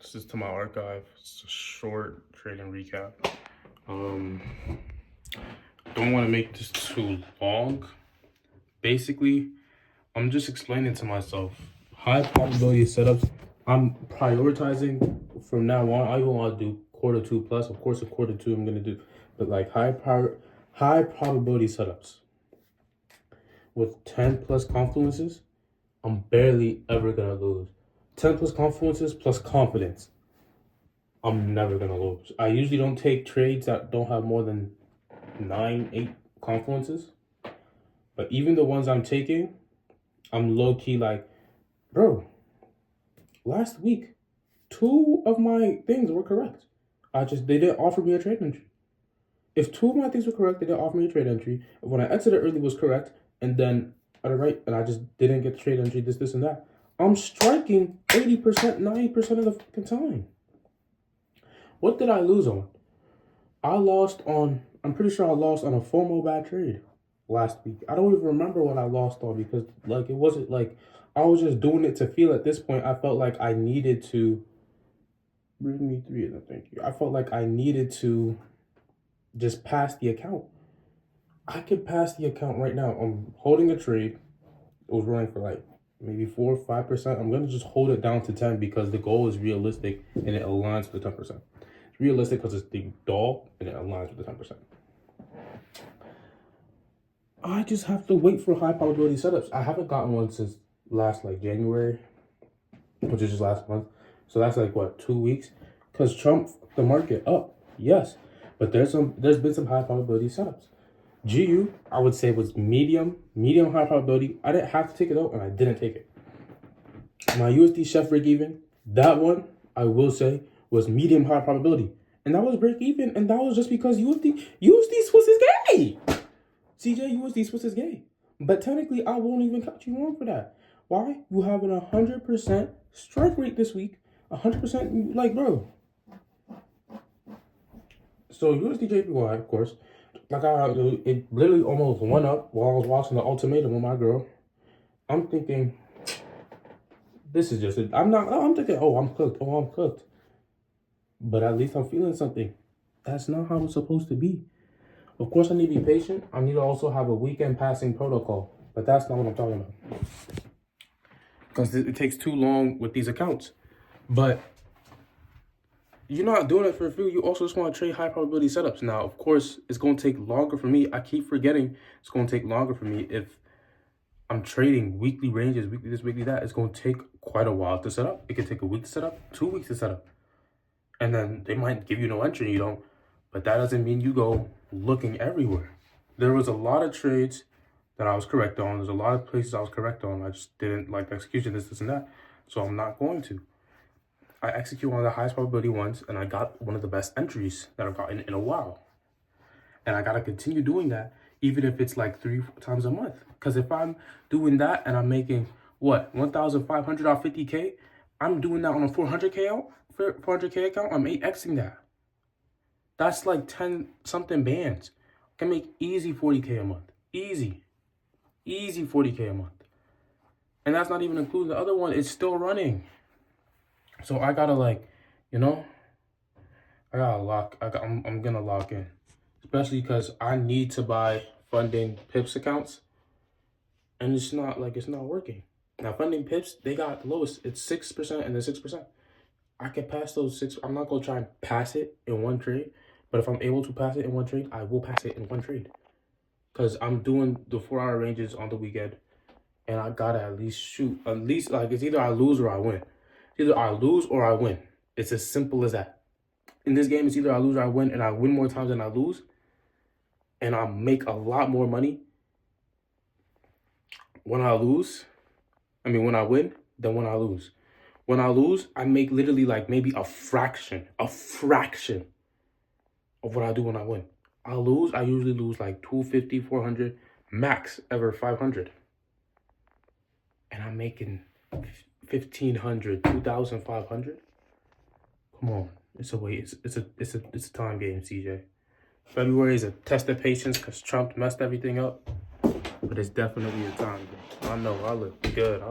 This is to my archive. It's a short trading recap. Don't want to make this too long. Basically, I'm just explaining to myself high probability setups. I'm prioritizing from now on. I don't want to do quarter two plus. Of course, a quarter two I'm gonna do, but like high probability setups with 10 plus confluences. I'm barely ever gonna lose. 10 plus confluences plus confidence. I'm never gonna lose. I usually don't take trades that don't have more than 8 confluences. But even the ones I'm taking, I'm low key like, bro, last week, 2 of my things were correct. They didn't offer me a trade entry. If 2 of my things were correct, they didn't offer me a trade entry. When I exited early was correct, and then and I just didn't get the trade entry, this, and that. I'm striking 80%, 90% of the fucking time. What did I lose on? I'm pretty sure I lost on a FOMO bad trade last week. I don't even remember what I lost on because it wasn't like I was just doing it to feel. At this point I felt like I needed to bring me 3 of them, thank you. I felt like I needed to just pass the account. I could pass the account right now. I'm holding a trade. It was running for like maybe 4 or 5%. I'm gonna just hold it down to 10 because the goal is realistic and it aligns with the 10%. It's realistic because it's the doll and it aligns with the 10%. I just have to wait for high probability setups. I haven't gotten one since last January, which is just last month. So that's 2 weeks. Because Trump the market up, yes, but there's been some high probability setups. GU I would say was medium high probability. I didn't have to take it out and I didn't take it. My USD Chef break even, that one I will say was medium high probability, and that was break even, and that was just because USD Swiss is gay. CJ, USD Swiss is gay. But technically, I won't even cut you on for that. Why? You have an 100% strike rate this week. 100%, bro. So USD JPY, of course, it literally almost went up while I was watching the ultimatum with my girl. I'm thinking, this is just it. I'm thinking, I'm cooked. But at least I'm feeling something. That's not how it's supposed to be. Of course, I need to be patient. I need to also have a weekend passing protocol. But that's not what I'm talking about. Because it takes too long with these accounts. But you're not doing it for a few. You also just want to trade high probability setups. Now, of course, it's going to take longer for me. I keep forgetting it's going to take longer for me if I'm trading weekly ranges, weekly this, weekly that. It's going to take quite a while to set up. It could take a week to set up, 2 weeks to set up. And then they might give you no entry and you don't. But that doesn't mean you go looking everywhere. There was a lot of trades that I was correct on. There's a lot of places I was correct on. I just didn't like the execution, this, and that. So I'm not going to. I execute one of the highest probability ones, and I got one of the best entries that I've gotten in a while. And I got to continue doing that, even if it's 3 times a month. Because if I'm doing that and I'm making, 1,500 off 50K, I'm doing that on a 400K account, I'm 8Xing that. That's 10-something bands. I can make easy 40K a month. Easy 40K a month. And that's not even including the other one. It's still running. So I gotta I'm gonna lock in. Especially because I need to buy funding Pips accounts. And it's not working. Now funding Pips, they got the lowest. It's 6% and then 6%. I can pass those 6. I'm not gonna try and pass it in one trade. But if I'm able to pass it in one trade, I will pass it in one trade. Because I'm doing the 4-hour ranges on the weekend. And I gotta at least shoot. It's either I lose or I win. Either I lose or I win. It's as simple as that. In this game, it's either I lose or I win, and I win more times than I lose. And I make a lot more money when I win than when I lose. When I lose, I make literally maybe a fraction of what I do when I win. I usually lose 250, 400, max ever 500. And I'm making 1,500, 2,500. Come on, it's a time game, CJ. February is a test of patience because Trump messed everything up, but it's definitely a time game. I know I look good.